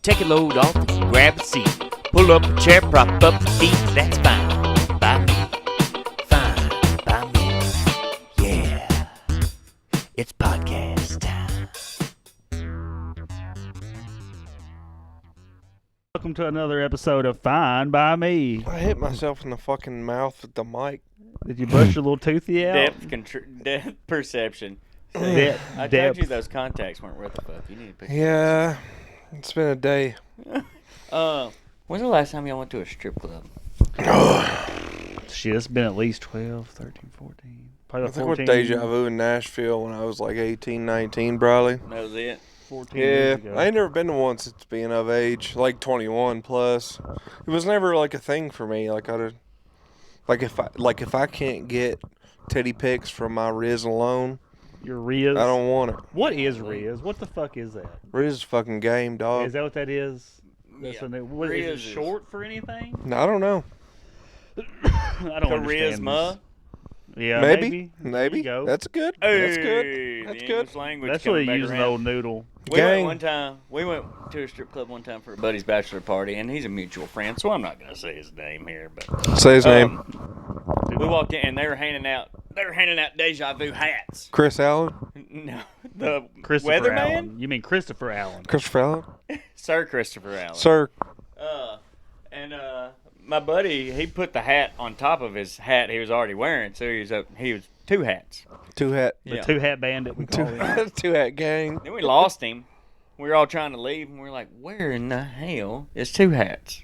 take a load off and grab a seat. Pull up a chair, prop up your feet. That's fine by me. Fine by me. Yeah. It's podcast time. Welcome to another episode of Fine by Me. I hit myself in the fucking mouth with the mic. Did you brush your little toothy out? Depth perception. I Depth. told you those contacts weren't worth the fuck. You need to pick Yeah, it's been a day. When's the last time y'all went to a strip club? Shit, it's been at least 12, 13, 14. Probably I like think 14. with Deja Vu in Nashville when I was like 18, 19, probably. That was it. 14 Yeah, years ago. I ain't never been to one since being of age, like 21 plus. It was never like a thing for me. Like if I can't get titty pics from my Riz alone, Your Riz. I don't want it. What is Riz? What the fuck is that? Riz is fucking game, dog. Is that what that is? That's Yeah. what, is Riz it is- short for anything? No, I don't know. I don't understand Charisma. this. Yeah, Maybe. There you go. That's good. That's good. That's the good. English language That's what coming they back use an around. old noodle. We went to a strip club one time for a buddy's bachelor party, and he's a mutual friend, so I'm not gonna say his name here. But Say his name. we walked in, and they were handing out Deja Vu hats. Chris Allen. No, the Christopher weatherman, Allen. You mean Christopher Allen? Christopher Allen. Sir Christopher Allen. Sir. And my buddy, he put the hat on top of his hat he was already wearing, so he was two hats. Two hat. The Yeah. two-hat bandit, we call him. Two hat gang. Then we lost him. We were all trying to leave, and we were like, "Where in the hell is Two Hats?"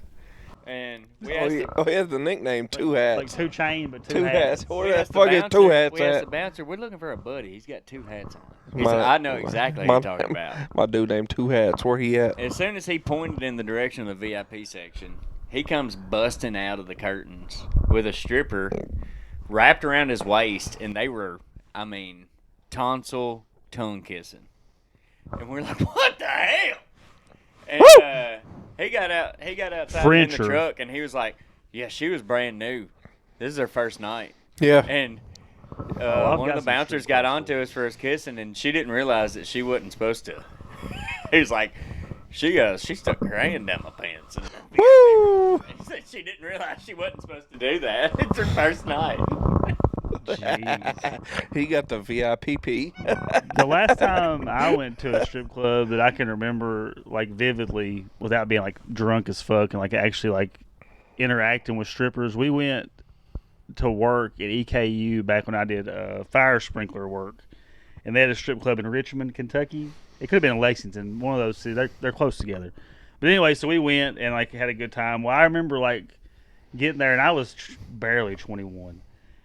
And we asked He has the nickname Two Hats. Like two chain, but two Two hats. hats. Where we the asked the fuck is Two bouncer- Hats we asked at? the bouncer, "We're looking for a buddy. He's got two hats on." He My- said, "I know exactly who you're talking about." My dude named Two Hats. Where he at? As soon as he pointed in the direction of the VIP section, he comes busting out of the curtains with a stripper wrapped around his waist, and they were, tonsil tongue kissing. And we're like, "What the hell?" And he got outside in the Frencher. truck, and he was like, "Yeah, she was brand new. This is her first night." Yeah. And I've one got of the some bouncers strip got club onto us for us kissing, and she didn't realize that she wasn't supposed to. He was like, she stuck her hand down my pants. And Woo! he said she didn't realize she wasn't supposed to do that. It's her first night. Jeez. He got the VIPP. The last time I went to a strip club that I can remember like vividly without being like drunk as fuck and like actually like interacting with strippers, we went to work at EKU back when I did fire sprinkler work, and they had a strip club in Richmond, Kentucky. It could have been in Lexington, one of those cities. They're close together. But anyway, so we went and like had a good time. Well, I remember like getting there, and I was barely 21.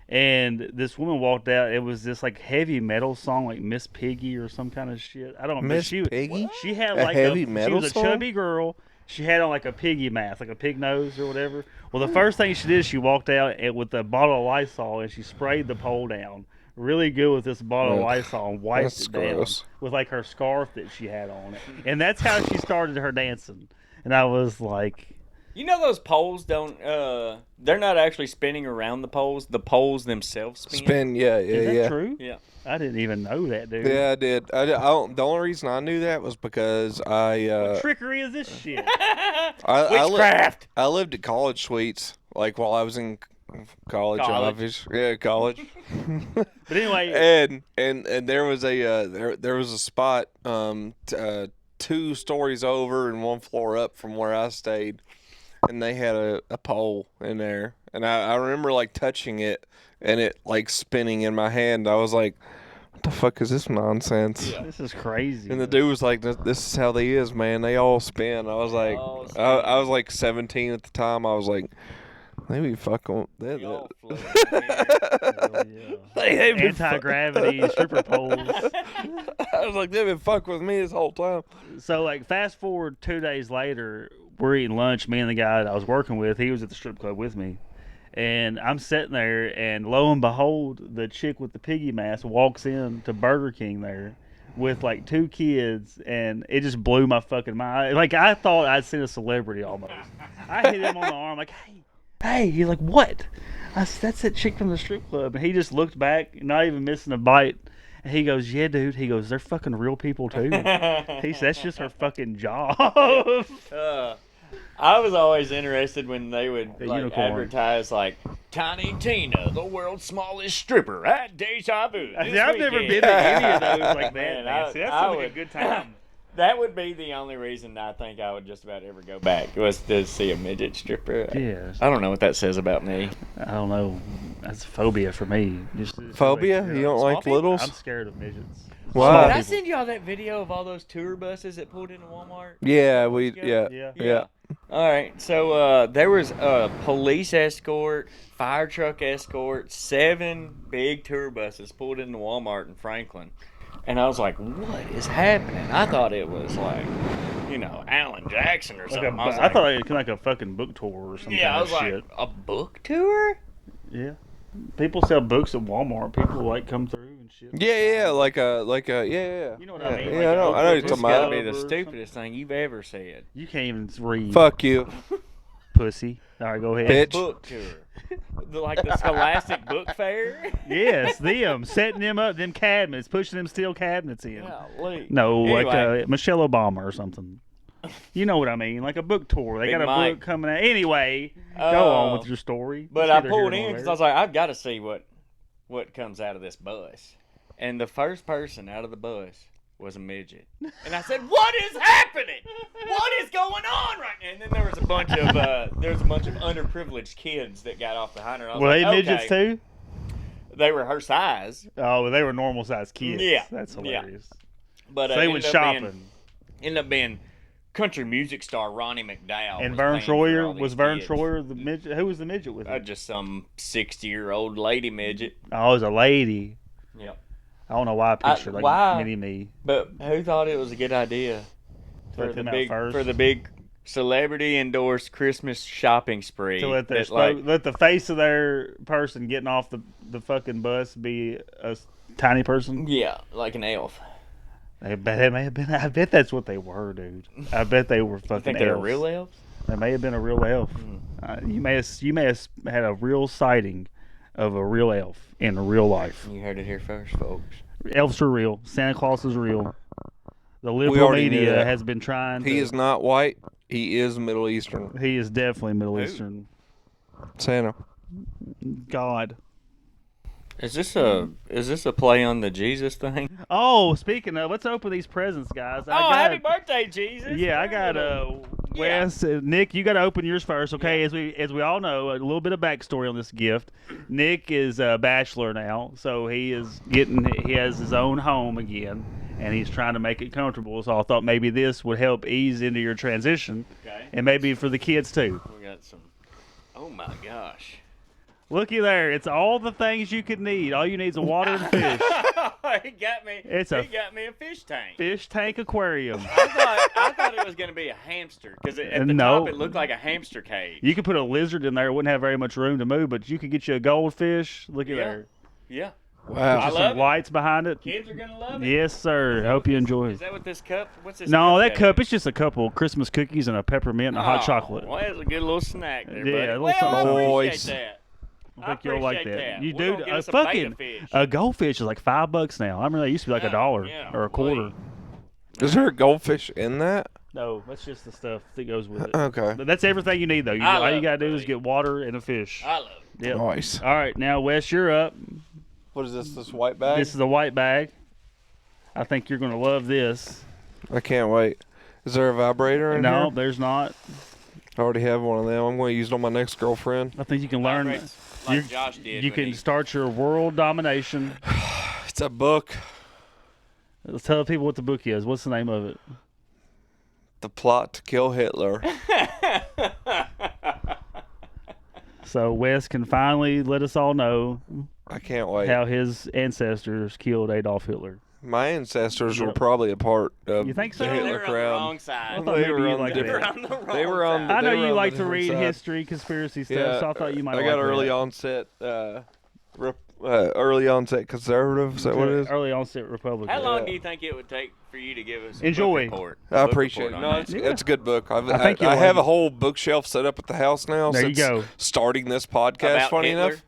And this woman walked out. It was this like heavy metal song, like Miss Piggy or some kind of shit. I don't know. Miss Piggy? She had A like heavy she metal was a song? chubby girl. She had on like a piggy mask, like a pig nose or whatever. Well, the first thing she did is she walked out with a bottle of Lysol and she sprayed the pole down really good with this bottle of Ugh, Lysol and wiped that's it down gross. with like her scarf that she had on it. And that's how she started her dancing. And I was like, You know those poles don't, they're not actually spinning around the poles themselves spin. Yeah, is that yeah. true? Yeah. I didn't even know that, dude. Yeah, I did. I don't, the only reason I knew that was because What trickery is this shit? Witchcraft. I lived at college suites, like while I was in college. Obviously. Yeah, college. But anyway, and there was a there was a spot 2 stories over and 1 floor up from where I stayed, and they had a pole in there, and I remember like touching it and it like spinning in my hand. I was like, what the fuck is this nonsense? this is crazy. And the dude was like, this is how they is, man. They all spin. I was like, all spin. I was like 17 at the time. I was like, they be fucking. Y'all floating They be Anti-gravity stripper poles. I was like, they've been fucking with me this whole time. So, like, fast forward 2 days later, we're eating lunch. Me and the guy that I was working with, he was at the strip club with me. And I'm sitting there, and lo and behold, the chick with the piggy mask walks in to Burger King there with, like, 2 kids, and it just blew my fucking mind. Like, I thought I'd seen a celebrity almost. I hit him on the arm, like, hey. He's like, what? That's that chick from the strip club. And he just looked back, not even missing a bite. He goes, yeah, dude. He goes, they're fucking real people too. He says that's just her fucking job. I was always interested when they would The like, unicorn. advertise like Tiny Tina, the world's smallest stripper at Deja Vu. I've this never weekend." been to any of those like that. Man, Man, See, that I sounds like a would- good time. That would be the only reason I think I would just about ever go back was to see a midget stripper. Yes. I don't know what that says about me. I don't know. That's a phobia for me. Just Phobia? like, You don't like people? littles? I'm scared of midgets. Why? Did I people. send y'all that video of all those tour buses that pulled into Walmart? Yeah, we. Yeah. Yeah. Yeah. All right. So there was a police escort, fire truck escort, 7 big tour buses pulled into Walmart in Franklin. And I was like, what is happening? I thought it was like, Alan Jackson or Like something. I like, thought it was like a fucking book tour or something. yeah, I was shit. like, a book tour? Yeah. People sell books at Walmart. People like come through and shit. Yeah, like a, yeah. You know what I mean? Yeah, Like I know a what you're book talking It's got to about. be the or stupidest thing you've ever said. You can't even read. Fuck you, Pussy. All right, go ahead. bitch. Book tour. Like the Scholastic Book Fair? Yes, them setting them up, them cabinets, pushing them steel cabinets in. Golly. No, like Anyway. Michelle Obama or something. You know what I mean? Like a book tour. They Big got a Mike. book coming out. Anyway, go on with your story. But It's I neither pulled here in nor because I there. was like, I've got to see what comes out of this bus. And the first person out of the bus was a midget. And I said, what is happening? What is going on right now? And then there was a bunch of underprivileged kids that got off behind her. I was Were like, they midgets okay. too? They were her size. Oh, well, they were normal sized kids. Yeah. That's Yeah. hilarious. But So they went shopping. Ended up being country music star Ronnie McDowell. And was Vern paying for all Troyer these was Vern kids. Troyer the midget? Who was the midget with him? Just some 60-year-old lady midget. Oh, it was a lady. Yep. I don't know why I pictured like why? mini me. But who thought it was a good idea To let them out first. for the big celebrity endorsed Christmas shopping spree? To let their that, like, let the face of their person getting off the fucking bus be a tiny person. yeah, like an elf. They may have been. I bet that's what they were, dude. I bet they were fucking. I think they were elves. real elves. They may have been a real elf. You may have had a real sighting of a real elf in real life. You heard it here first, folks. Elves are real. Santa Claus is real. The We liberal already knew media that. has been trying. He is not white. He is Middle Eastern. He is definitely Middle Who? Eastern. Santa. God. Is this a play on the Jesus thing? Oh, speaking of, let's open these presents, guys. Happy birthday, Jesus! Yeah, I got Wes, Nick. You got to open yours first, okay? As we all know, a little bit of backstory on this gift. Nick is a bachelor now, so he has his own home again, and he's trying to make it comfortable. So I thought maybe this would help ease into your transition, Okay. and maybe for the kids too. We got some. Oh my gosh! Looky there, it's all the things you could need. All you need is a water and fish. He got me. He got me a fish tank. Fish tank aquarium. I thought it was gonna be a hamster because at the No. top it looked like a hamster cage. You could put a lizard in there; it wouldn't have very much room to move. But you could get you a goldfish. Look at Yeah. there. Yeah. Wow. I Just love some it. lights behind it. Kids are gonna love it. Yes, sir. Hope you enjoy Is it. that what this cup? What's this? No, that got cup, in it? it's just a couple Christmas cookies and a peppermint and a hot Oh, chocolate. Well, it's a good little snack there, Yeah, buddy. a little Well, something. I appreciate Boys. that. I think you'll like appreciate that. You We're do. gonna get A us a betta fucking fish. a goldfish is like $5 now. I remember they used to be like Yeah, $1 yeah, or a quarter. Is there a goldfish in that? No, that's just the stuff that goes with it. Okay. But that's everything you need, though. I All love you gotta it, do is buddy. get water and a fish. I love it. Yep. Nice. All right, now Wes, you're up. What is this? This white bag? This is a white bag. I think you're gonna love this. I can't wait. Is there a vibrator in No, here? there's not. I already have one of them. I'm going to use it on my next girlfriend. I think you can learn. Vibrates like you- Josh did. You when can he- start your world domination. It's a book. Let's tell people what the book is. What's the name of it? The Plot to Kill Hitler. So Wes can finally let us all know I can't wait. how his ancestors killed Adolf Hitler. My ancestors were Yep. probably a part of You think so? the They Hitler were on the crowd. wrong side. I thought They maybe were you on liked the that. They were different. on the wrong They were on. side. I know they were you on like the to different read side. history, conspiracy stuff, Yeah, so I thought you might I like got that. early onset. Early onset conservative. Is that what it is? Early onset Republican. How long Yeah. do you think it would take for you to give us a Enjoy. book report? I Book appreciate it. report No, on it's, that? Yeah. it's a good book. I think you'll I have like a whole bookshelf set up at the house now. There you since go. Starting this podcast, About funny Hitler? enough.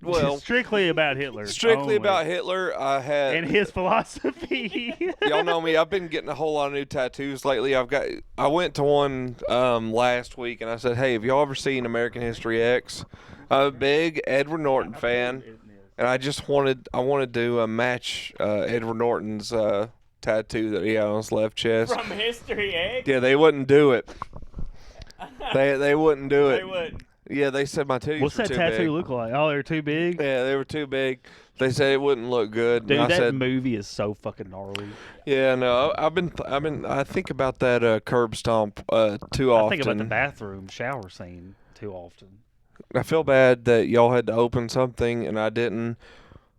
well, strictly about Hitler. strictly only. about Hitler. I had and his philosophy. y'all know me. I've been getting a whole lot of new tattoos lately. I went to one last week, and I said, "Hey, have y'all ever seen American History X?" I'm a big Edward Norton fan, and I wanted to match Edward Norton's tattoo that he had on his left chest. From History X? Yeah, they wouldn't do it. They wouldn't do it. They wouldn't. Yeah, they said my titties What's were that too tattoo big. look like? Oh, they're too big. Yeah, they were too big. They said it wouldn't look good. Dude, and I that said, movie is so fucking gnarly. yeah, no, I think about that curb stomp too often. I think about the bathroom shower scene too often. I feel bad that y'all had to open something and I didn't.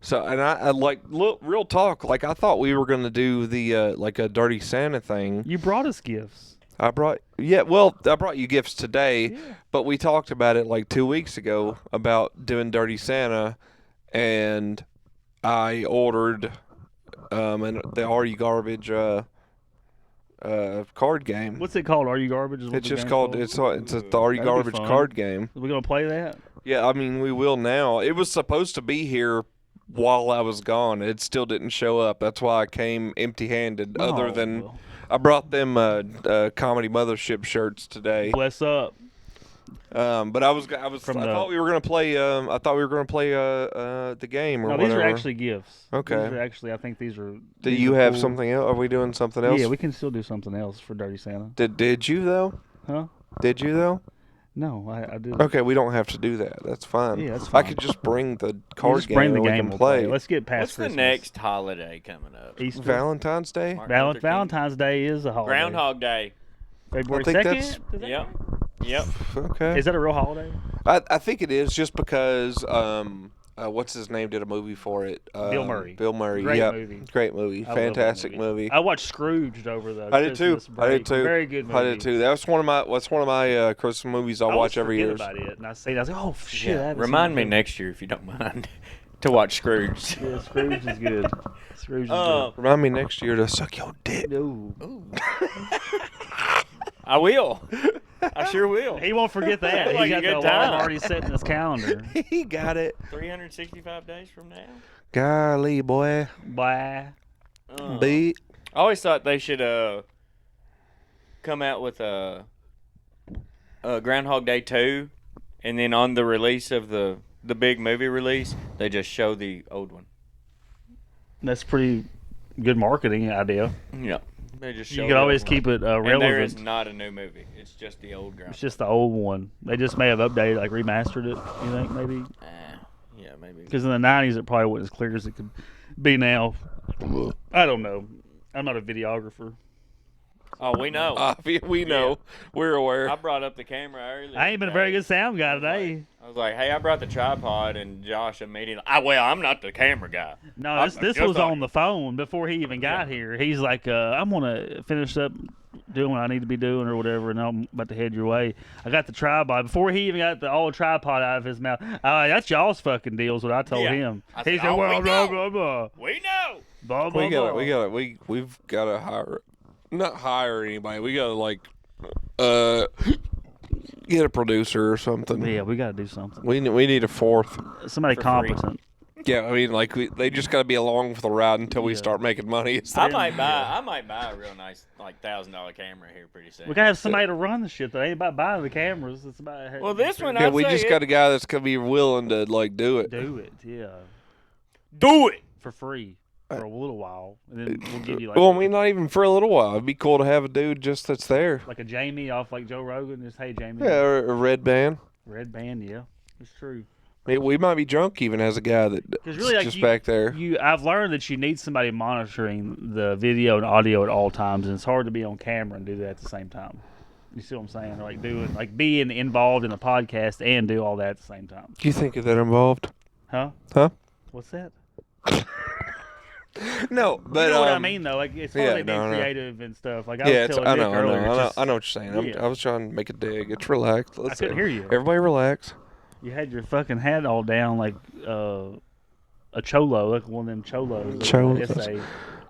So, and I like, look, real talk. Like, I thought we were gonna do the like a Dirty Santa thing. You brought us gifts. I brought you gifts today, but we talked about it like 2 weeks ago about doing Dirty Santa, and I ordered and the Are You Garbage card game. What's it called? Are You Garbage? Is what It's the just game's called it's the Are You That'd be Garbage fun. card game. Are we gonna play that? Yeah, I mean we will now. It was supposed to be here while I was gone. It still didn't show up. That's why I came empty-handed. Other Oh, than well. I brought them Comedy Mothership shirts today. Bless up. But I thought we were gonna play. I thought we were gonna play the game or No, whatever. these are actually gifts. Okay. These are actually, I think these are. Do these you are have cool. something else? Are we doing something else? Yeah, we can still do something else for Dirty Santa. Did you though? Huh? Did you though? No, I did. Okay, we don't have to do that. That's fine. Yeah, that's I fine. could just bring the You card just game bring the and we game. can We'll play. Let's get past What's Christmas. the next holiday coming up? Easter. Valentine's Day. Martin Luther King? Valentine's Day is a holiday. Groundhog Day. February I think 2nd? that's- Is that Yep. right? Yep. Okay. Is that a real holiday? I think it is just because what's his name did a movie for it. Bill Murray. Bill Murray. Great Yep. movie. Great movie. I love that Fantastic movie. I watched Scrooged over the I did too. Christmas I did break. too. Very good movie. I did too. That's one of my Christmas movies I'll I watch always every forget year. about it, and I see it. I was like, oh shit! I haven't Remind seen me that. next year if you don't mind to watch Scrooge. Yeah, Scrooge is good. Scrooge is Remind me next year to suck your dick. good. No. I will. I sure will. He won't forget that. Like He's a got the good alarm time. already set in his calendar. He got it. 365 days from now. Golly, boy. Bye. Beat. I always thought they should come out with a Groundhog Day 2, and then on the release of the big movie release, they just show the old one. That's pretty good marketing idea. Yeah. They just show You could the always old one. keep it And there is relevant. not a new movie. It's just the old Groundhog. It's just the old one. They just may have updated, like remastered it. You think maybe? Yeah, maybe. Because in the '90s, it probably wasn't as clear as it could be now. I don't know. I'm not a videographer. Oh, we know. We know. We're aware. I brought up the camera earlier. I ain't been a very good sound guy today. I was like, hey, I brought the tripod, and Josh immediately, well, I'm not the camera guy. No, this just was thought- on the phone before he even got here. He's like, I'm gonna finish up doing what I need to be doing or whatever, and I'm about to head your way. I got the tripod before he even got the old tripod out of his mouth. That's y'all's fucking deal, is what I told Yeah. him. I He said, said, "Oh, well, we blah know." blah blah We know. blah blah. blah. We've got to hire, not hire anybody. We got to like, get a producer or something. Yeah, we got to do something. We need a fourth. Somebody For free. competent. Yeah, I mean, like they just got to be along for the ride until we Yeah. start making money. It's I there. might buy a real nice, like, $1,000 camera here pretty soon. We gotta have somebody to run the shit. That ain't about buying the cameras. It's about Well, this one, Yeah, I'd we say just it- got a guy that's gonna be willing to like do it. do it. Yeah, do it. for free for a little while, and then we'll give you like Well, I mean, not even for a little while. It'd be cool to have a dude just that's there. like a Jamie off like Joe Rogan. Just hey Jamie. Yeah, or a red band. Red band. Yeah, it's true. We might be drunk even as a guy that's Because really, like just back there. I've learned that you need somebody monitoring the video and audio at all times, and it's hard to be on camera and do that at the same time. You see what I'm saying? Like being involved in the podcast and do all that at the same time. Do you think of that involved? Huh? Huh? What's that? No, but You know what I mean, though. Like it's hard yeah, like being no, no. creative and stuff. Like I Yeah, was it's, telling I Nick know, earlier, just- I know what you're saying. Yeah. I was trying to make a dig. It's relaxed. I couldn't hear you. Everybody relax. You had your fucking hat all down like a cholo, like one of them cholos. Cholos. SA.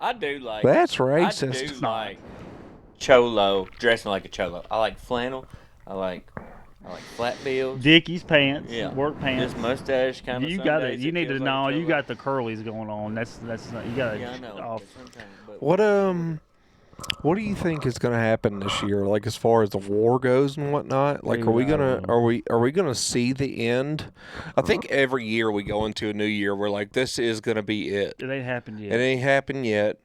I do like. That's I racist. do like cholo, dressing like a cholo. I like flannel. I like I like flat bills. Dickies pants, Yeah. work pants. Just mustache kind of. You got it. You need to know. You got the curlies going on. That's not. You got Yeah, I know. off. But sometimes, but What do you think is going to happen this year? Like as far as the war goes and whatnot. Like, Dude, are we I gonna don't know. are we gonna see the end? I think every year we go into a new year, we're like, this is going to be it. It ain't happened yet. It ain't happened yet.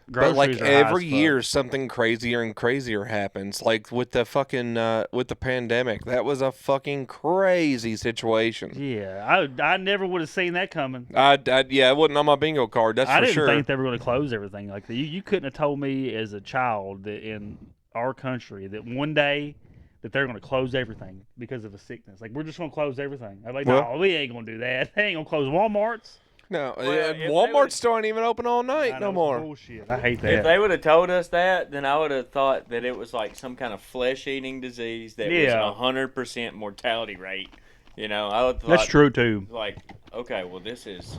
Groceries But like are high as every fuck. year, something crazier and crazier happens. Like with the fucking with the pandemic, that was a fucking crazy situation. Yeah, I never would have seen that coming. Yeah, it wasn't on my bingo card. That's I for didn't sure. think they were going to close everything like that. You couldn't have told me as a child that in our country that one day that they're going to close everything because of a sickness. Like, we're just going to close everything. I'm like, Well- no, we ain't going to do that. They ain't going to close Walmarts. No, Well, if they Walmart would- still ain't even open all night I no know, more. Bullshit. I hate if that. they would have told us that, then I would have thought that it was like some kind of flesh-eating disease that Yeah. was 100% mortality rate. You know, I would thought, That's true, too. Like, okay, well, this is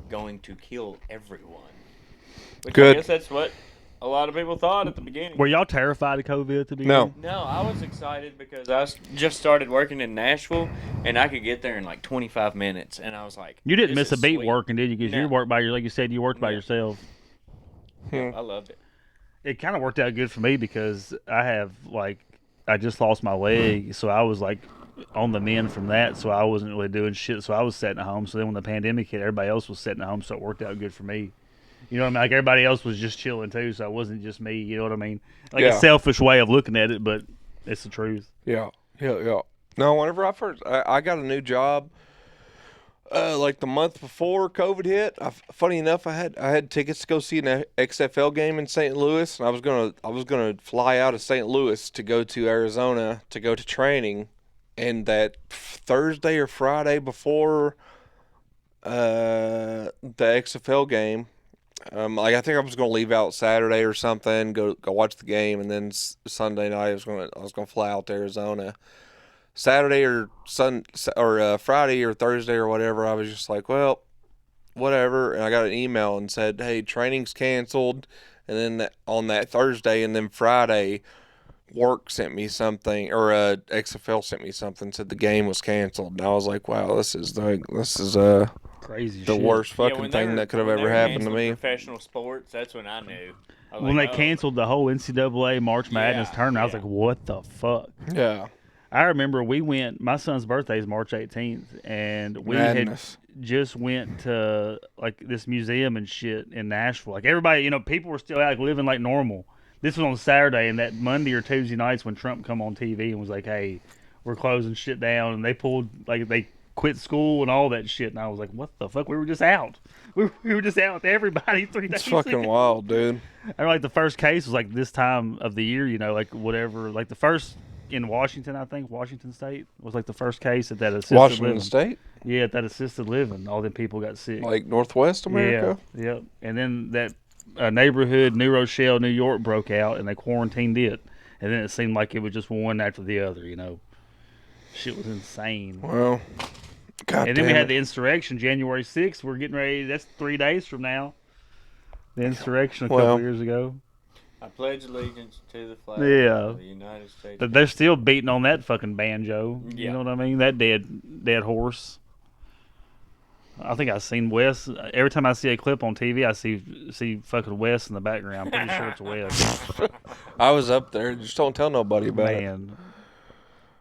going to kill everyone. Which Good. I guess that's what a lot of people thought at the beginning. Were y'all terrified of COVID at the No. beginning? No, I was excited because I just started working in Nashville, and I could get there in like 25 minutes, and I was like, You didn't this miss a is beat sweet. working, did you? Because No. you worked by like you said, you worked by No. yourself. Yeah, I loved it. It kind of worked out good for me because I just lost my leg, so I was like on the mend from that, so I wasn't really doing shit. So I was sitting at home. So then when the pandemic hit, everybody else was sitting at home, so it worked out good for me. You know what I mean? Like everybody else was just chilling too, so it wasn't just me. You know what I mean? Like Yeah. a selfish way of looking at it, but it's the truth. Yeah. No, whenever I got a new job, like the month before COVID hit. Funny enough, I had tickets to go see an XFL game in St. Louis, and I was gonna fly out of St. Louis to go to Arizona to go to training, and that Thursday or Friday before the XFL game. Like I think I was gonna leave out Saturday or something, go watch the game, and then Sunday night I was gonna fly out to Arizona. Saturday or Friday or Thursday or whatever, I was just like, well, whatever. And I got an email and said, hey, training's canceled. And then on that Thursday and then Friday, work sent me something, or XFL sent me something, said the game was canceled. And I was like, wow, this is Crazy the shit. worst Yeah, fucking when thing they that could have when ever they happened to canceled me. Professional sports, that's when I knew. I was When like, they oh. canceled the whole NCAA March Madness Yeah, tournament, I was yeah. like, what the fuck? Yeah. I remember we went. My son's birthday is March 18th, and we Madness. had just went to like this museum and shit in Nashville. Like everybody, you know, people were still out like, living like normal. This was on Saturday, and that Monday or Tuesday nights when Trump come on TV and was like, "Hey, we're closing shit down," and they pulled like they quit school and all that shit, and I was like, "What the fuck? We were just out. We were just out with everybody 3 days." It's fucking ago. wild, dude. And like the first case was like this time of the year, you know, like whatever, like the first in Washington, I think Washington State was like the first case at that assisted Washington living. State? Yeah, at that assisted living, all them people got sick. Like Northwest America? Yeah, yep. And then that neighborhood, New Rochelle, New York, broke out, and they quarantined it. And then it seemed like it was just one after the other. You know, shit was insane. Well, God And then we damn had it. the insurrection, January 6th. We're getting ready. That's 3 days from now. The insurrection a couple Well, years ago. I pledge allegiance to the flag Yeah. of the United States. But they're still beating on that fucking banjo. You Yeah. know what I mean? That dead horse. I think I've seen Wes. Every time I see a clip on TV, I see fucking Wes in the background. I'm pretty sure it's Wes. I was up there. Just don't tell nobody about it. Man.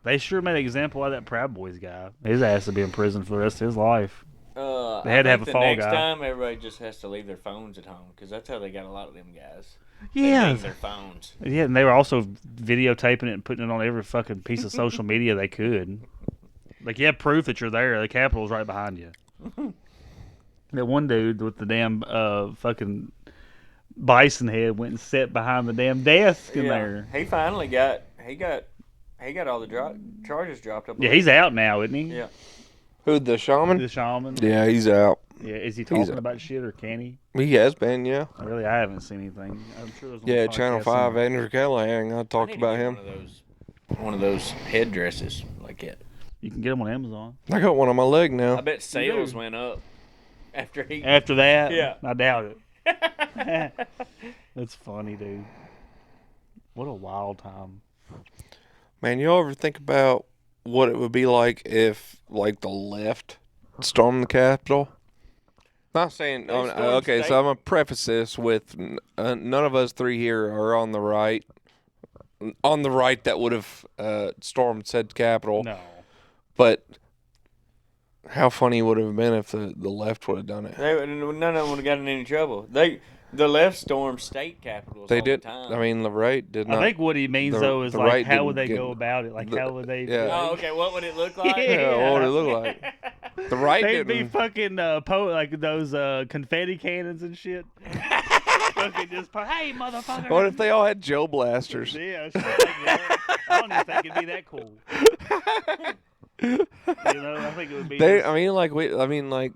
They sure made an example of that Proud Boys guy. His ass to be in prison for the rest of his life. They had to have a fall next guy. time, everybody just has to leave their phones at home because that's how they got a lot of them guys. They Yeah. leave their phones. Yeah, and they were also videotaping it and putting it on every fucking piece of social media they could. Like, you have proof that you're there. The Capitol's right behind you. That one dude with the damn fucking bison head went and sat behind the damn desk in there. He finally got all the charges dropped up. Yeah, he's out now, isn't he? Yeah. Who, the shaman? The shaman. Yeah, he's out. Yeah, is he He's talking out. about shit or can he? He has been, yeah. Really, I haven't seen anything. I'm sure there's Yeah, Channel 5, Andrew Callahan. I I talked need to about get him. One of those headdresses like it. You can get them on Amazon. I got one on my leg I now. bet sales went up after he. After that, Yeah. I doubt it. That's funny, dude. What a wild time. Man, you ever think about what it would be like if, like, the left stormed the Capitol? Not saying. They stormed Okay, state. so I'm gonna preface this with none of us three here are on the right. On the right, that would have stormed said Capitol. No. But how funny would it have been if the left would have done it? None of them would have gotten in any trouble. The left stormed state capitals They all did. the time. I mean, the right did not. I think what he means, the- though, is the like, right how would they didn't go get- about it? Like, how would they... yeah. Oh, okay. What would it look like? Yeah, what would it look like? The right They'd be didn't. fucking like those confetti cannons and shit. Fucking just hey motherfucker. What if they all had Joe blasters? Yeah, shit like that. I don't even think it'd be that cool. I think it would be. They, just, I mean, like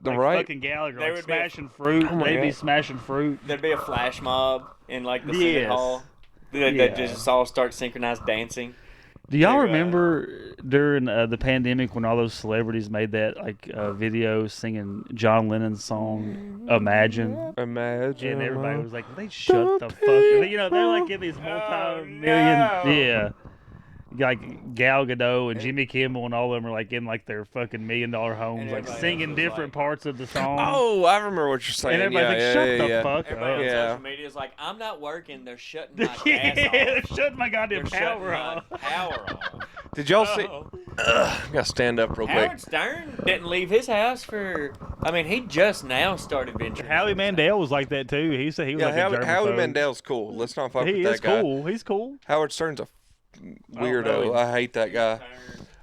the like right. fucking Gallagher, They like would be a- smashing fruit. Oh my They'd be God. smashing fruit. There'd be a flash mob in like the Senate Yes. hall. That Yeah. just all start synchronized dancing. Do y'all They're, remember during the pandemic when all those celebrities made that video singing John Lennon's song "Imagine"? Imagine. And everybody was like, they shut the fuck up. They're like in these multi-million. no. Yeah. Like Gal Gadot and Jimmy Kimmel and all of them are like in like their fucking $1 million homes, And like everybody singing else was different like- parts of the song. Oh, I remember what you're saying. and everybody's yeah, like, shut yeah, the yeah. fuck Everybody on up. Yeah. social media is like, I'm not working. They're shutting my gas Yeah, off. shut my goddamn They're power shutting off. my power off. Did y'all see? Oh. I gotta stand up real quick. Howard Stern didn't leave his house for. I mean, he just now started venturing. Howie Mandel was like that too. He said he was Yeah, like a Howie germaphobe. Mandel's cool. Let's not fuck He with is that guy. cool. He's cool. Howard Stern's a know weirdo. him. I hate that guy.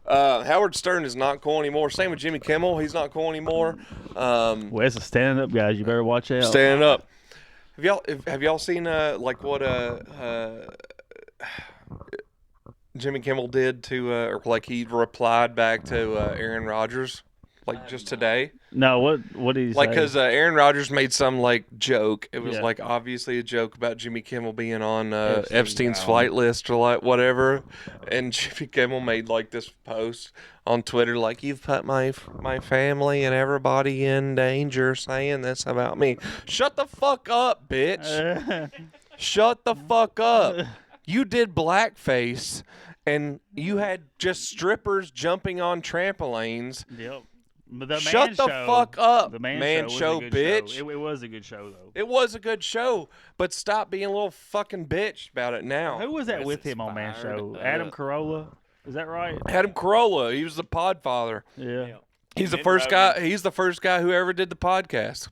Howard Stern is not cool anymore. Same with Jimmy Kimmel. He's not cool anymore. Wes is standing up, guys. You better watch out. Standing up. Have y'all seen like what Jimmy Kimmel did to or like he replied back to Aaron Rodgers like just today? No, what did he say? Like, because Aaron Rodgers made some, like, joke. It was, Yeah. like, obviously a joke about Jimmy Kimmel being on Epstein, Epstein's flight list or, like, whatever. And Jimmy Kimmel made, like, this post on Twitter, like, you've put my family and everybody in danger saying this about me. Shut the fuck up, bitch. Shut the fuck up. You did blackface, and you had just strippers jumping on trampolines. Yep. But the Shut Man the Show, fuck up, the Man, Man Show, Show, was a good bitch. Show. It was a good show though. It was a good show, but stop being a little fucking bitch about it now. Who was that That's with him on Man inspired, Show? Adam Carolla, is that right? Adam Carolla, he was the Podfather. Yeah. He's the And first Rogan. guy. He's the first guy who ever did the podcast.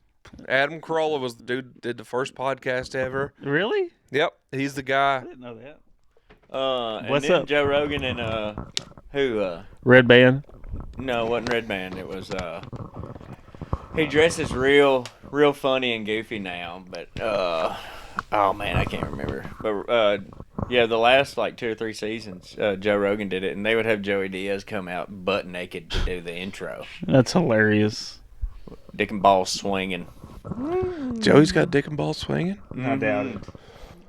Adam Carolla was the dude did the first podcast ever. Really? Yep, he's the I guy. didn't know that. And What's then up? Joe Rogan and who? Red Band. No, it wasn't Red Band. It was he dresses real funny and goofy now, but oh man, I can't remember. But yeah, the last like 2 or 3 seasons, Joe Rogan did it, and they would have Joey Diaz come out butt naked to do the intro, That's hilarious. dick and balls swinging. Joey's got dick and balls swinging. I doubt it.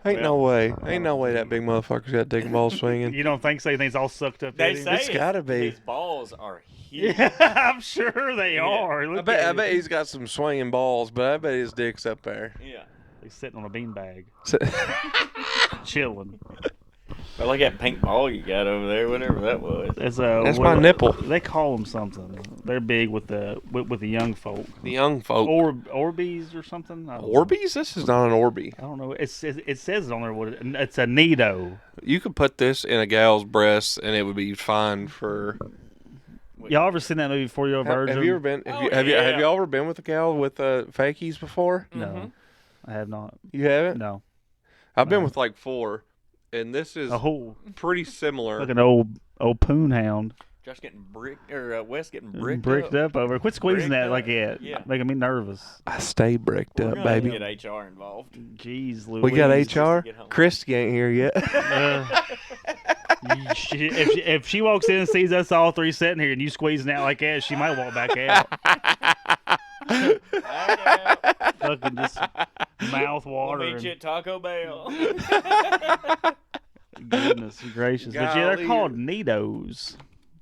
Ain't no way. Ain't no way that big motherfucker's got dick and balls swinging. You don't think so? You think it's all sucked up? They in him? say It's gotta be. His balls are huge. Yeah, I'm sure they are. I Look bet. at I it. bet he's got some swinging balls, but I bet his dick's up there. Yeah. He's sitting on a beanbag, chilling. I like that pink ball you got over there, whatever that was. That's That's my nipple. They call them something. They're big with the young folk. The young folk. Orbeez or something. I don't know. Orbeez? This is not an Orby. I don't know. It says on there what it's a Nido. You could put this in a gal's breast and it would be fine for. Y'all ever seen that movie Before You're a Virgin? Have you ever been? Oh, Have yeah. you all ever been with a gal with fakies before? No, I have not. You haven't? No. I've been No. with like 4, and this is A whole pretty similar. like an old poon hound. Josh getting bricked, or Wes getting bricked, bricked up over. Quit squeezing Bricked that like up. that. Yeah. Making me nervous. I stay bricked We're up, gonna baby. Get HR involved. Jeez, Louise. We got to HR. get home. Christy ain't here yet. If she walks in and sees us all 3 sitting here and you squeezing out like that, she might walk back out. Fucking just mouth We'll water. meet you at Taco Bell. Goodness gracious. But yeah, they're Golly. called Nidos.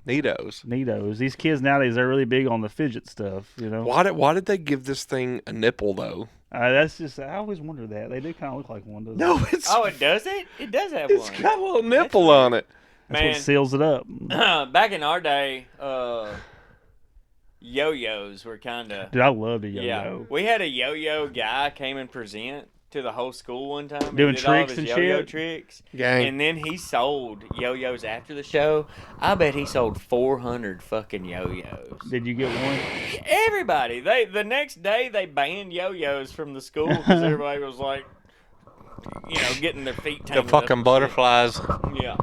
Nidos. Nidos. These kids nowadays, they're really big on the fidget stuff, you know? Why did they give this thing a nipple though? That's just, I always wonder that. They do kind of look like one, doesn't No, it? it's Oh, it does it? It does have it's one. got a little nipple on it. That's Man. what seals it up. Back in our day, yo-yos were kind of... Dude, I love the Yeah. yo-yo. We had a yo-yo guy came and present to the whole school one time. Doing He did all of tricks his and yo-yo shit? tricks. Gang. And then he sold yo-yos after the show. I bet he sold 400 fucking yo-yos. Did you get one? Everybody. The next day they banned yo-yos from the school because everybody was like, getting their feet The tangled up fucking and butterflies. shit. Yeah.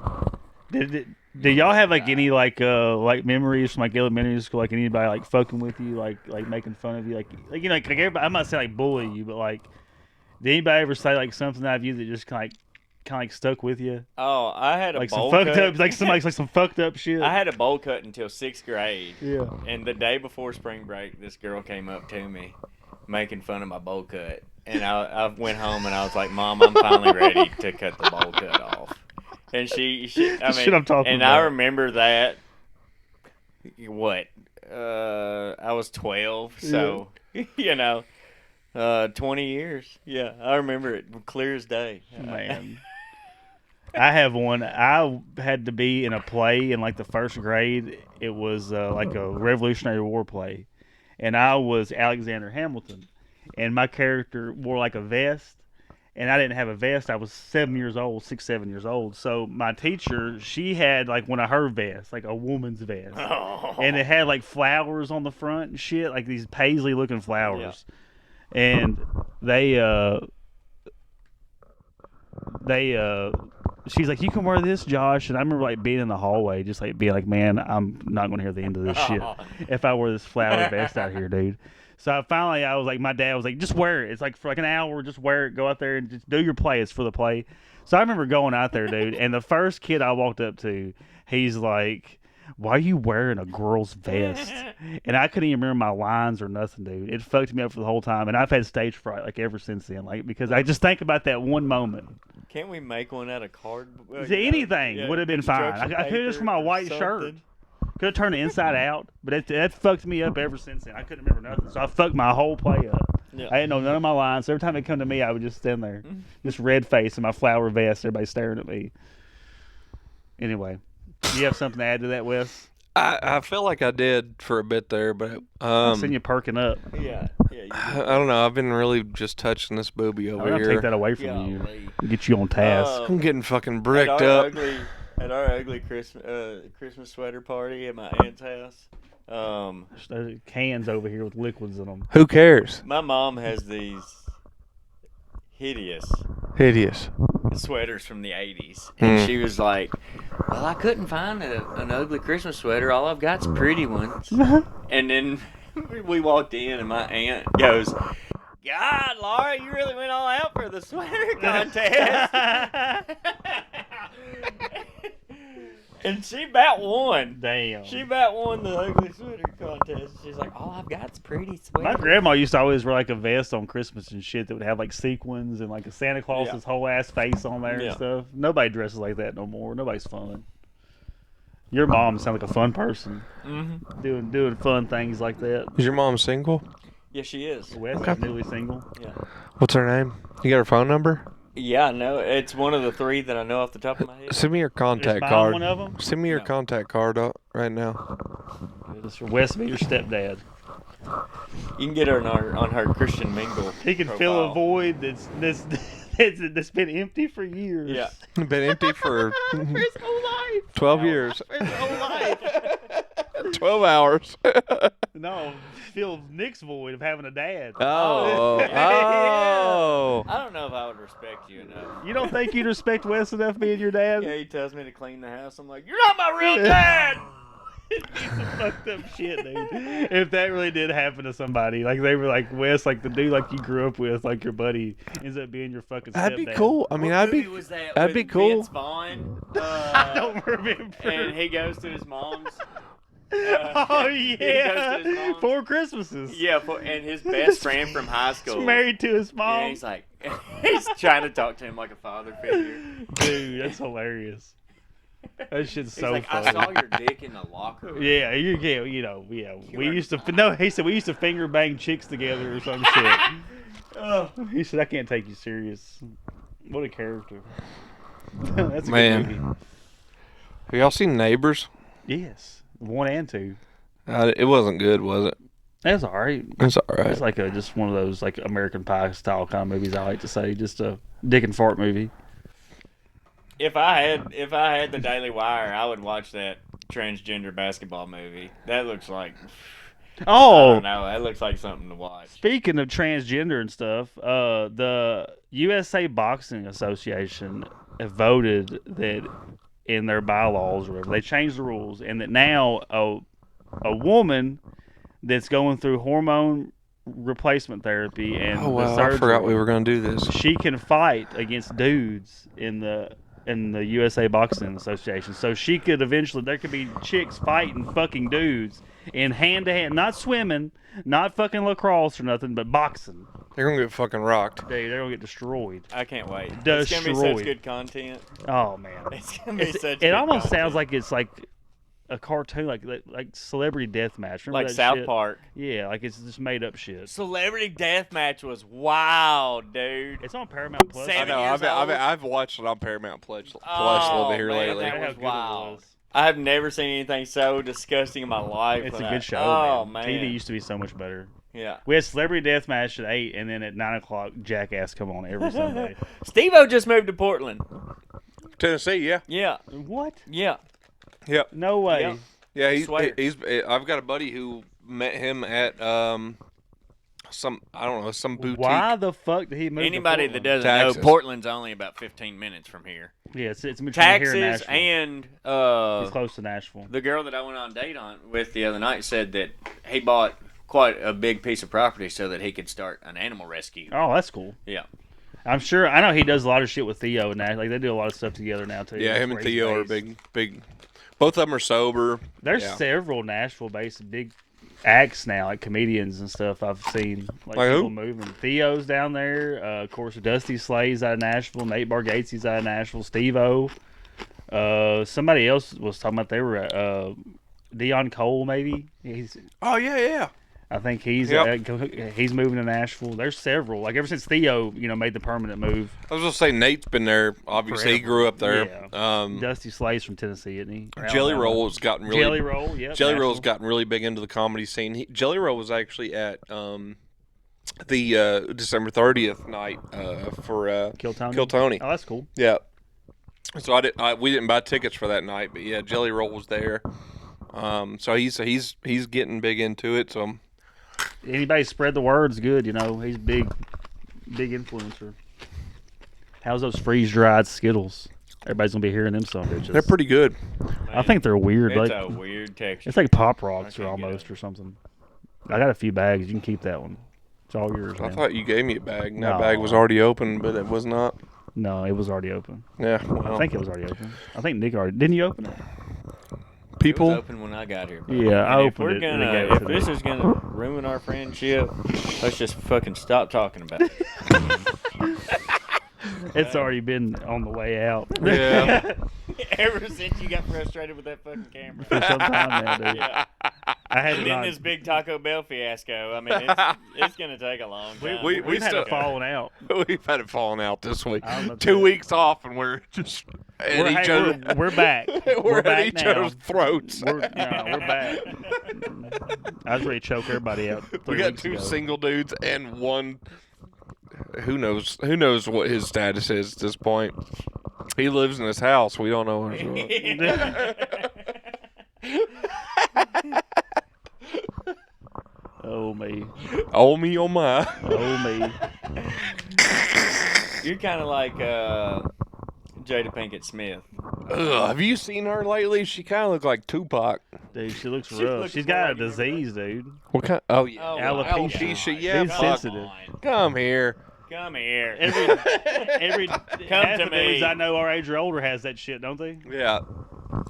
Did y'all have like any like memories from like elementary school? Like anybody like fucking with you, like making fun of you, like everybody. I'm not saying like bully you, but like did anybody ever say like something out of you that just kind of stuck with you? Oh, I had a Like bowl some fucked cut. up, like some fucked up shit. I had a bowl cut until 6th grade. Yeah. And the day before spring break, this girl came up to me, making fun of my bowl cut. And I went home and I was like, "Mom, I'm finally ready to cut the bowl cut off." And she I mean, Shit I'm talking and about. I remember that. What? I was 12, so 20 years. Yeah, I remember it clear as day. Man. I have one. I had to be in a play in like the 1st grade. It was like a Revolutionary War play, and I was Alexander Hamilton, and my character wore like a vest, and I didn't have a vest. I was 7 years old, 6, 7 years old. So my teacher, she had like one of her vests, like a woman's vest, and it had like flowers on the front and shit, like these paisley looking flowers, and she's like, "You can wear this, Josh." And I remember like being in the hallway, just like being like, "Man, I'm not going to hear the end of this shit if I wear this flower vest out here, dude." So I was like, my dad was like, "Just wear it. It's like for like an hour, just wear it. Go out there and just do your play. It's for the play." So I remember going out there, dude, and the first kid I walked up to, he's like, "Why are you wearing a girl's vest?" And I couldn't even remember my lines or nothing, dude. It fucked me up for the whole time, and I've had stage fright like ever since then, like because I just think about that one moment. Can't we make one out of card? Anything would have been fine. I could have just for my white shirt. Could have turned it inside out, but that fucked me up ever since then. I couldn't remember nothing, so I fucked my whole play up. Yeah. I didn't know none of my lines. So every time they come to me, I would just stand there, just red face in my flower vest, everybody staring at me. Anyway, do you have something to add to that, Wes? I feel like I did for a bit there, but I've seen you perking up. Yeah. I don't know. I've been really just touching this booby over I'm gonna here. take that away from you. Get you on task. I'm getting fucking bricked at up. At our ugly Christmas sweater party at my aunt's house. There's cans over here with liquids in them. Who cares? My mom has these hideous sweaters from the 80s. And she was like, "Well, I couldn't find an ugly Christmas sweater. All I've got's pretty ones." And then we walked in and my aunt goes, "God, Laura, you really went all out for the sweater contest." And she about won. Damn. She about won the ugly sweater contest. She's like, "All I've got's pretty sweaters." My grandma used to always wear like a vest on Christmas and shit that would have like sequins and like a Santa Claus's whole ass face on there and stuff. Nobody dresses like that no more. Nobody's fun. Your mom sounds like a fun person. Mm-hmm. Doing fun things like that. Is your mom single? Yeah, she is. Wes is newly single. Yeah. What's her name? You got her phone number? Yeah, no, it's one of the 3 that I know off the top of my head. Send me your contact Just card. one of them? Send me your contact card right now. It's for Wes be your stepdad. You can get her on her Christian Mingle. He can fill a void that's been empty for years. Yeah. Been empty for For his whole life. 12 years. For his whole life. 12 hours. No, fill Nick's void of having a dad. Oh. I don't know if I would respect you enough. You don't think you'd respect Wes enough being your dad? Yeah, he tells me to clean the house. I'm like, "You're not my real dad!" It's some fucked up shit, dude. If that really did happen to somebody, like they were like Wes, like the dude like you grew up with, like your buddy, ends up being your fucking stepdad. That'd be cool. I mean, What movie was that that'd with be cool. Vince Vaughn? I don't remember. And he goes to his mom's. Oh he goes to his yeah, mom's. 4 Christmases. Yeah, and his best friend from high school. He's married to his mom. And he's like, he's trying to talk to him like a father figure. Dude, that's hilarious. That shit's He's so like, funny. "I saw your dick in the locker room." Yeah, we used to. No, he said we used to finger bang chicks together or some shit. He said, "I can't take you serious." What a character. That's a Man. good movie. Have y'all seen Neighbors? Yes, 1 and 2. It wasn't good, was it? That's all right. It's all right. It's like just one of those like American Pie style kind of movies. I like to say, just a dick and fart movie. If I had the Daily Wire, I would watch that transgender basketball movie. That looks like I Oh, don't know. That looks like something to watch. speaking of transgender and stuff, the USA Boxing Association have voted that in their bylaws or whatever, they changed the rules, and that now a woman that's going through hormone replacement therapy and Oh the wow, surgery, I forgot we were gonna do this. she can fight against dudes in the USA Boxing Association. So she could eventually, there could be chicks fighting fucking dudes in hand to hand, not swimming, not fucking lacrosse or nothing, but boxing. They're gonna get fucking rocked. Dude, they're gonna get destroyed. I can't wait. It's Destroyed. gonna be such good content. Oh man, It's gonna be such. it good almost content. sounds like it's like a cartoon, like Celebrity Deathmatch. Remember like that South shit? Park. Yeah, like it's just made up shit. Celebrity Deathmatch was wild, dude. It's on Paramount Plus. I 7 know. years old. I've watched it on Paramount Plus a Oh, little bit here man, lately. that How was good it wild. was. I have never seen anything so disgusting in my life. It's a but good show. Oh man. man. TV used to be so much better. Yeah. We had Celebrity Deathmatch at 8, and then at 9 o'clock, Jackass come on every Sunday. Steve-O just moved to Portland. Tennessee, yeah, Yeah. What? Yeah. yep, No way. Yeah. yeah. Swear. He's. I've got a buddy who met him at some boutique. Why the fuck did he move Anybody to that Portland? doesn't Taxes. know, Portland's only about 15 minutes from here. Yeah, it's between here and Taxes Nashville. and He's close to Nashville. the girl that I went on a date on with the other night said that he bought quite a big piece of property so that he could start an animal rescue. Oh, that's cool. Yeah. I'm sure. I know he does a lot of shit with Theo and Nash. Like, they do a lot of stuff together now, too. Yeah, That's him and where he's Theo are based. big. Both of them are sober. There's Yeah. several Nashville-based big acts now, like comedians and stuff I've seen. Like Like people who? moving. Theo's down there. Of course, Dusty Slade's out of Nashville. Nate Bargatze's out of Nashville. Steve-O. Somebody else was talking about they were Dion Cole, maybe. Oh yeah. I think he's Yep. he's moving to Nashville. There's several. Like ever since Theo, made the permanent move. I was gonna say Nate's been there. Obviously, he Forever. grew up there. Dusty Slade's from Tennessee, isn't he? Or Jelly Alabama. Roll has gotten really. Jelly Roll, yep. Jelly Nashville. Roll's gotten really big into the comedy scene. Jelly Roll was actually at the December 30th night for Kill Tony. Kill Tony. Oh, that's cool. Yeah. So we didn't buy tickets for that night, but yeah, Jelly Roll was there. So he's getting big into it. So Anybody spread the word's good. He's big influencer. How's those freeze dried Skittles? Everybody's gonna be hearing them some bitches. they're pretty good. I think they're weird. It's Like a weird texture. it's like Pop Rocks I or can't get almost it. or something. I got a few bags. You can keep that one. It's all yours. I Man. thought you gave me a bag. And No. that bag was already open, but it was not. No, it was already open. Yeah. Well, I think it was already open. I think Nick already didn't you open it? It people. was open when I got here. Bro. Yeah, I And if opened we're it and gonna, they gave it if to this me. is gonna ruin our friendship, let's just fucking stop talking about it. It's already been on the way out. Yeah. Ever since you got frustrated with that fucking camera. For some time now, dude. Yeah. I had And to then not, this big Taco Bell fiasco. I mean, it's gonna take a long time. we we've had still- a falling out. We've had it falling out this week. I'm upset. 2 weeks off, and we're just at each other. We're back. We're back at each now. other's throats. We're back. I was ready to choke everybody out. We 3 got weeks two ago. single dudes and one. Who knows what his status is at this point? He lives in his house. We don't know what's Oh me. Oh me, oh my. Oh me. You're kind of like Jada Pinkett Smith. Ugh, have you seen her lately? She kind of looks like Tupac. Dude, she looks She rough. looks She's more got a like you remember disease, dude. What kind? Oh yeah. Oh, Alopecia. Alopecia, yeah. She's fuck. sensitive. Come here. Come here. Every half to the dudes me. I know our age or older has that shit, don't they? Yeah.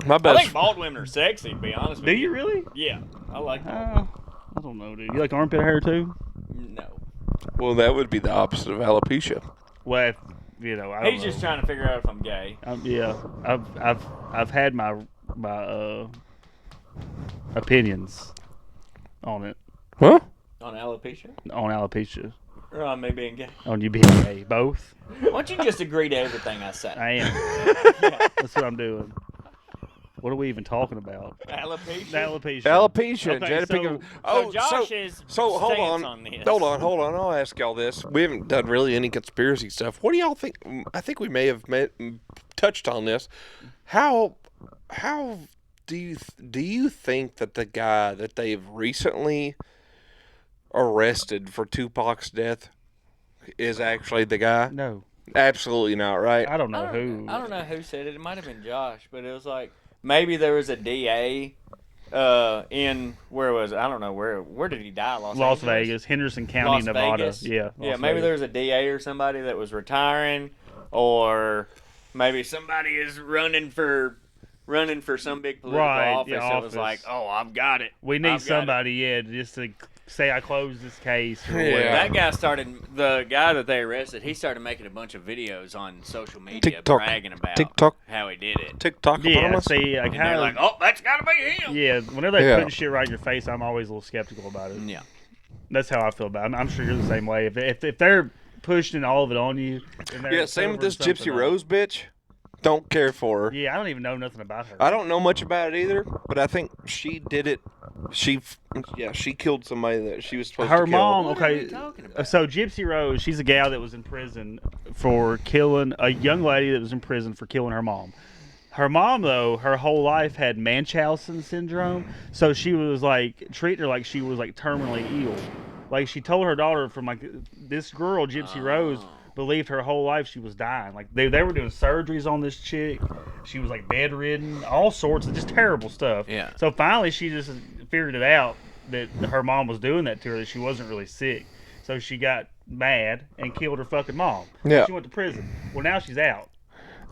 My I best. think bald women are sexy, to be honest with Do you. you really? Yeah, I like that. I don't know, dude. You like armpit hair too? No. Well, that would be the opposite of alopecia. Well, I don't He's know. just trying to figure out if I'm gay. Yeah, I've had my opinions on it, Huh? On alopecia? on alopecia, Or on me being gay? on you being gay, both. Why don't you just agree to everything I say? I am. That's what I'm doing. What are we even talking about? Alopecia. Alopecia. Alopecia. Okay, genetic so- pigment- So Josh's hold stance on. on this. Hold on. I'll ask y'all this. We haven't done really any conspiracy stuff. What do y'all think? I think we may have touched on this. How do you think that the guy that they've recently arrested for Tupac's death is actually the guy? No, Absolutely not, right? I don't know who. I don't know who said it. It might have been Josh, but it was like maybe there was a DA in where was it? I don't know where did he die? Las Las Angeles? Vegas, Henderson County, Las Nevada. Vegas? Yeah, Yeah, Las maybe Vegas. there was a DA or somebody that was retiring, or maybe somebody is running for some big political Right, office. yeah, It was like, office. oh, I've got it. We I've need got it. somebody, yeah, just to say I closed this case. Or Yeah. whatever. That guy the guy that they arrested, he started making a bunch of videos on social media TikTok. bragging about TikTok. how he did it. TikTok Yeah, upon us? see, I And kind they're of like, oh, that's got to be him. yeah. Whenever they Yeah. put shit right in your face, I'm always a little skeptical about it. Yeah. That's how I feel about it. I'm sure you're the same way. If they're pushing all of it on you, then they're Yeah, same with this covering Gypsy something up. Rose bitch. Don't care for her. Yeah, I don't even know nothing about her. I don't know much about it either, but I think she did it. She killed somebody that she was supposed Her to kill. mom, What are okay. we talking about? So Gypsy Rose, she's a gal that was in prison for killing a young lady that was in prison for killing her mom. Her mom, though, her whole life had Munchausen syndrome, so she was like treating her like she was like terminally ill. Like she told her daughter from like this girl, Gypsy Rose, believed her whole life she was dying. Like they were doing surgeries on this chick. She was like bedridden, all sorts of just terrible stuff. Yeah. So finally, she just figured it out that her mom was doing that to her, that she wasn't really sick. So she got mad and killed her fucking mom. Yeah. She went to prison. Well, now she's out.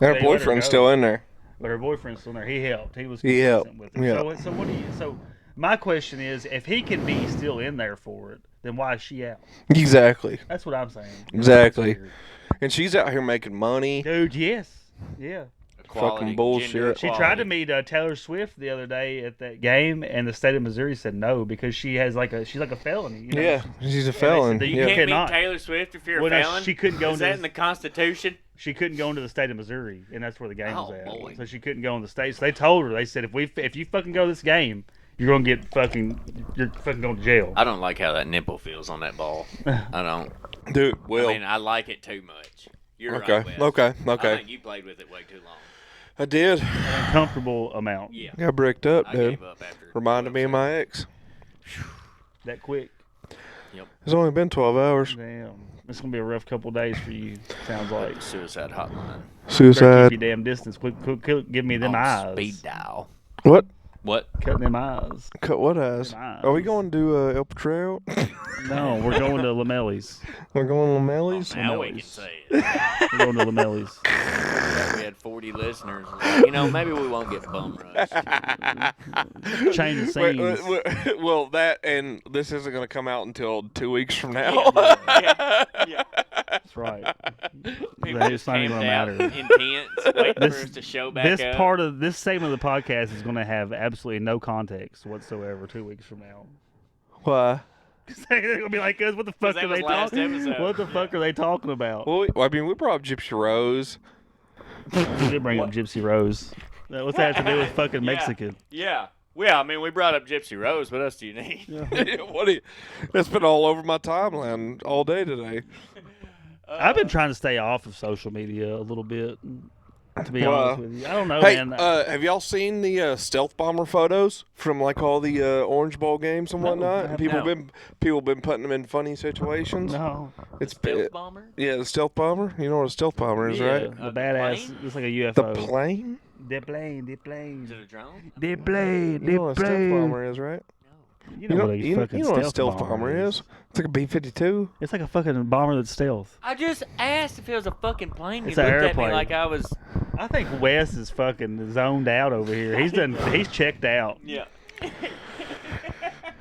And her They let her boyfriend's go. still in there. But her boyfriend's still there. He helped. He was He helped. consistent with her. Yeah. So what do you? So my question is, if he can be still in there for it, then why is she out? Exactly. That's what I'm saying. Exactly. That's weird. And she's out here making money. Dude. Yes. Yeah. Equality, bullshit. gender She tried to equality. meet Taylor Swift the other day at that game, and the state of Missouri said no because she's like a felony. You know? Yeah, she's a felon. that you You Yeah. can't cannot. meet Taylor Swift if you're Well, a no, felon. she couldn't go Is into that this- in the Constitution? She couldn't go into the state of Missouri, and that's where the game was Oh, at. boy. So she couldn't go in the state. So they told her, they said, if you fucking go to this game, you're gonna get you're fucking going to jail. I don't like how that nipple feels on that ball. I don't. Dude, Will. I mean, I like it too much. You're Okay, right, Wes. okay, I okay. think you played with it way too long. I did. An uncomfortable amount. Yeah. Got bricked up, I dude. gave up after. Reminded me of my ex. That quick. It's only been 12 hours. Damn. It's gonna be a rough couple days for you. Sounds like. Suicide hotline. Better Suicide. keep your damn distance. Quit, give me them On eyes. Speed dial. What? What? Cut them eyes. Cut what eyes? Them Are we eyes. going to El Potrero? No, we're going to Lamelli's. We're going to Oh, Lamelli's? now we can say it. We're going to Lamelli's. We had 40 listeners. Like, maybe we won't get bum rushed. Change the Wait, scenes. well, that and this isn't going to come out until 2 weeks from now. That's right. People It's just not even camped gonna out, matter. intense, waiting This- for us to show back This up. part of this segment of the podcast is going to have absolutely no context whatsoever 2 weeks from now. Why? They're going to be like, "Us, what the fuck that are was they last talking? episode. What the fuck are they talking about?" Well, I mean, we brought up Gypsy Rose. We did bring up Gypsy Rose. What's that have to do with fucking Yeah. Mexican? Yeah. Well, I mean, we brought up Gypsy Rose. What else do you need? What do you, that's been all over my timeline all day today. I've been trying to stay off of social media a little bit, to be Well, honest with you. I don't know, Hey, man. have y'all seen the stealth bomber photos from like all the Orange Bowl games and No, I whatnot? haven't. People No. been putting them in funny situations. no. It's Stealth bomber? yeah, the stealth bomber. You know what a stealth bomber is, Yeah, right? the The badass. plane? It's like a The UFO. plane. The plane. The Is it plane. a drone? The plane. You know what a stealth bomber is, right? You know what a fucking what a stealth stealth bomber is? It's like a B-52. It's like a fucking bomber that's stealth. I just asked if it was a fucking plane. You It's looked an at me airplane. like I was. I think Wes is fucking zoned out over here. He's checked out. Yeah.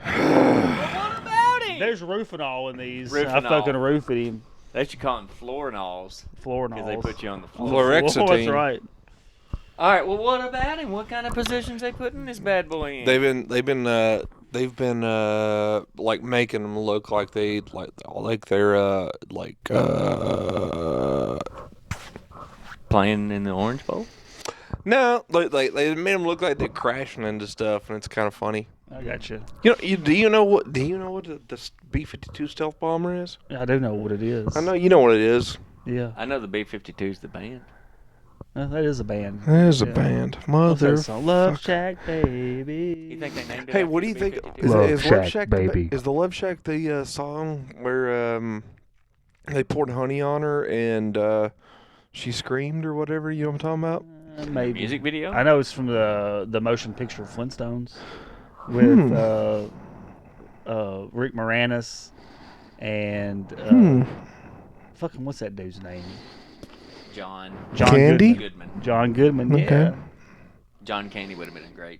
What about him? There's roofenol in these. I Roofenol. fucking roofed him. They should call him florinals Floor because they put you on the floor. Fluorexetine. That's right. All right. Well, what about him? What kind of positions they putting this bad boy in? They've been like making them look like they're playing in the Orange Bowl. No, like they made them look like they're crashing into stuff, and it's kind of funny. I got you. Do you know what the B-52 stealth bomber is? I do know what it is. I know you know what it is. Yeah, I know the B-52's the band. that is a band. There's a Yeah. band, What's that mother. song? Love Shack, baby. You think they named it? Hey, after what do the you think? B-52? Is Love Shack baby? Is the Love Shack the song where they poured honey on her and she screamed or whatever? You know what I'm talking about? Maybe. Music video? I know it's from the motion picture Flintstones with Rick Moranis and fucking what's that dude's name? John Candy? Goodman. John Goodman. Okay. Yeah. John Candy would have been great.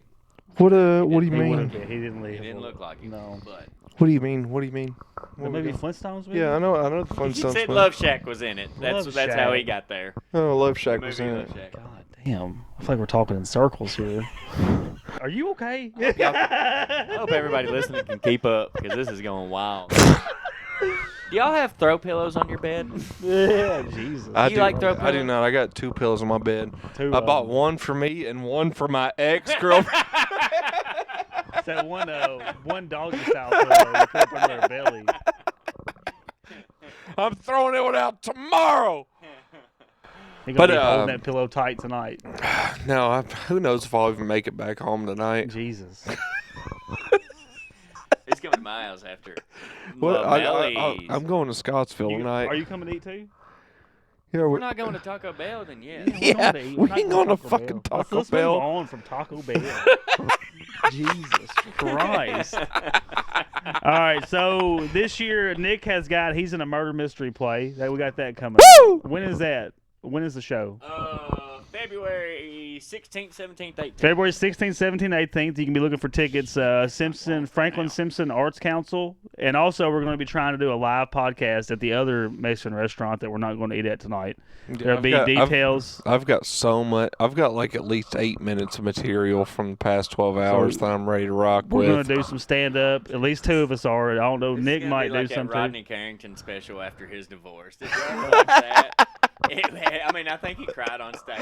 What do you He mean? would've- He didn't leave. He didn't look like him. No. But What do you mean? What do you mean? The movie Flintstones. Movie? Yeah, I know the he Flintstones. said movie. Love Shack was in it. That's Love how he Shack. got there. Oh, Love Shack The was movie in Love it. Shack. God damn! I feel like we're talking in circles here. Are you okay? I hope everybody listening can keep up because this is going wild. Do y'all have throw pillows on your bed? Yeah, Jesus. I You do, like throw I do pillows? not. I got 2 pillows on my bed. Two I of bought them. one for me and one for my ex-girlfriend. It's that one doggy style pillow you put under their belly. I'm throwing it out tomorrow. You're But, gonna be holding that pillow tight tonight. No, who knows if I'll even make it back home tonight. Jesus. He's coming to my house after. What? Lamelli's. I'm going to Scottsville tonight. Are you coming to eat too? Yeah, We're not going to Taco Bell then yet. Yeah, We're we not ain't going going to fucking Taco Let's Bell. move on from Taco Bell. Jesus Christ. All right, so this year Nick he's in a murder mystery play. We got that coming. Woo! When is that? When is the show? February 16th, 17th, 18th. February 16th, 17th, 18th. You can be looking for tickets. Franklin Simpson Arts Council. And also, we're going to be trying to do a live podcast at the other Mexican restaurant that we're not going to eat at tonight. There'll be details. I've got so much. I've got like at least 8 minutes of material from the past 12 hours that I'm ready to rock We're with. going to do some stand-up. At least 2 of us are. I don't know. This is Nick gonna might be like do that something. Rodney Carrington special after his divorce. Did you ever watch that? I think he cried on stage.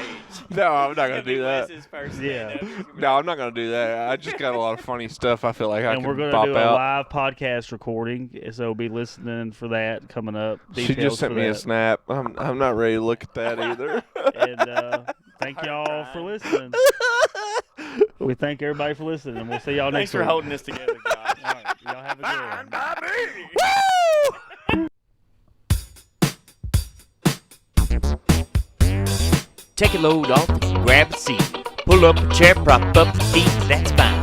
No, I'm not going to do that. His first Yeah. stand-up. No, I'm not going to do that. I just got a lot of funny stuff I feel like I And can we're going pop to do a out. live podcast recording. So be listening for that coming up. She Details just sent for me a that. snap. I'm not ready to look at that either. And thank y'all for listening. We thank everybody for listening, and we'll see y'all Thanks next for week. holding this together, Josh. All right, y'all have a good one. Take a load off, grab a seat. Pull up a chair, prop up your feet, that's fine.